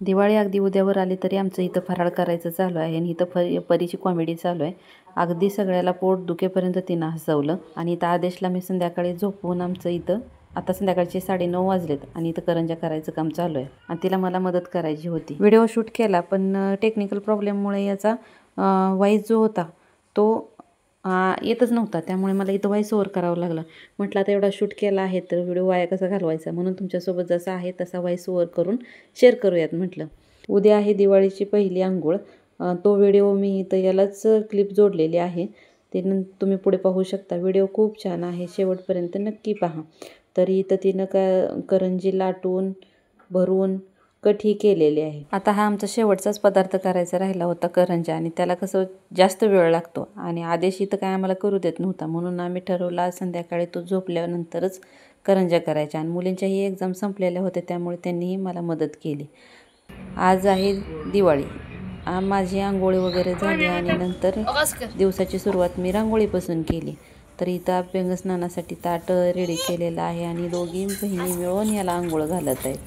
दिवाळी अगदी उद्यावर आली तरी आमचं इथं फराळ करायचं चालू आहे आणि इथं परीची कॉमेडी चालू आहे. अगदी सगळ्याला पोट दुखेपर्यंत तिनं हसवलं. आणि इथं आदेशला मी संध्याकाळी झोपवून आमचं इथं आता संध्याकाळचे 9:30 वाजलेत आणि इथं करंज्या करायचं काम चालू आहे आणि तिला मला मदत करायची होती. व्हिडिओ शूट केला पण टेक्निकल प्रॉब्लेममुळे याचा व्हॉइस जो होता तो येतच नव्हता, त्यामुळे मला इथं व्हॉइस ओव्हर करावं लागलं. म्हटलं आता एवढा शूट केला आहे तर व्हिडिओ वाया कसा घालवायचा, म्हणून तुमच्यासोबत जसा आहे तसा व्हॉइस ओव्हर करून शेअर करूयात म्हटलं. उद्या आहे दिवाळीची पहिली अंघोळ. तो व्हिडिओ मी इथं यालाच क्लिप जोडलेली आहे, ते तुम्ही पुढे पाहू शकता. व्हिडिओ खूप छान आहे, शेवटपर्यंत नक्की पहा. तरी इथं तिनं करंजी लाटून भरून कठी केलेली आहे. आता हा आमचा शेवटचाच पदार्थ करायचा राहिला होता करंजा, आणि त्याला कसं जास्त वेळ लागतो आणि आदेश इथं काय आम्हाला करू देत नव्हता, म्हणून आम्ही ठरवलं संध्याकाळी तो झोपल्यानंतरच करंजा करायच्या. आणि मुलींच्याही एक्झाम संपलेल्या होत्या त्यामुळे त्यांनीही मला मदत केली. आज आहे दिवाळी. माझी आंघोळी वगैरे झाली आणि नंतर दिवसाची सुरुवात मी रांगोळीपासून केली. तर इथं अभ्यंग स्नानासाठी ताट रेडी केलेलं आहे आणि दोघी बहिणी मिळून याला आंघोळ घालत आहेत.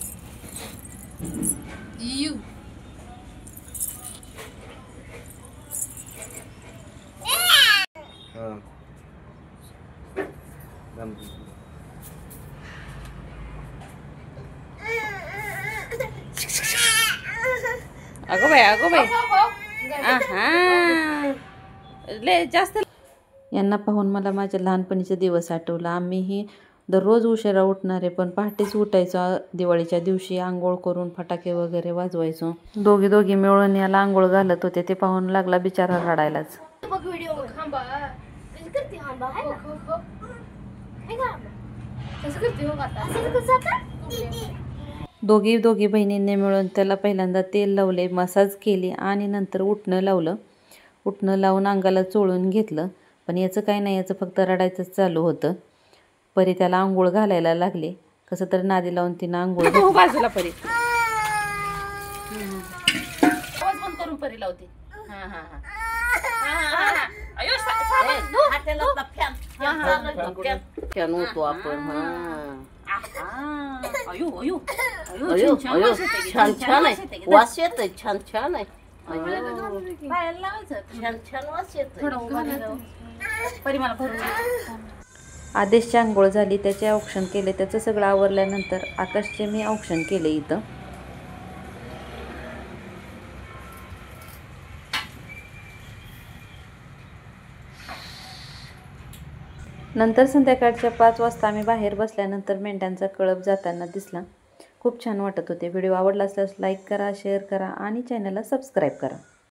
अगो बाई लय जास्त. यांना पाहून मला माझ्या लहानपणीचा दिवस आठवला. आम्हीही दररोज उशिरा उठणारे, पण पहाटेच उठायचो. दिवाळीच्या दिवशी आंघोळ करून फटाके वगैरे वाजवायचो. दोघी मिळून याला आंघोळ घालत होते. ते पाहून लागला बिचारा रडायलाच. दोघी बहिणींनी मिळून त्याला पहिल्यांदा तेल लावले, मसाज केली आणि नंतर उठणं लावलं. उठणं लावून अंगाला चोळून घेतलं. पण याचं काय नाही, याचं फक्त रडायचंच चालू होतं. परी त्याला आंघोळ घालायला लागले. कसं तर नादी लावून तिनं आंघोळ बाजूला परी बंद करून परी लावते. फॅन होतो आपण. छान छान आहे, वास येतोय. छान छान आहे, छान वास येतोय. आदेशची आंघोळ झाली, त्याचे औक्षण केले. त्याचं सगळं आवरल्यानंतर आकाशचे मी औक्षण केले इथं. नंतर संध्याकाळच्या 5 वाजता आम्ही बाहेर बसल्यानंतर मेंढ्यांचा कळप जाताना दिसला. खूप छान वाटत होते. व्हिडिओ आवडला असल्यास लाईक करा, शेअर करा आणि चॅनलला सबस्क्राईब करा.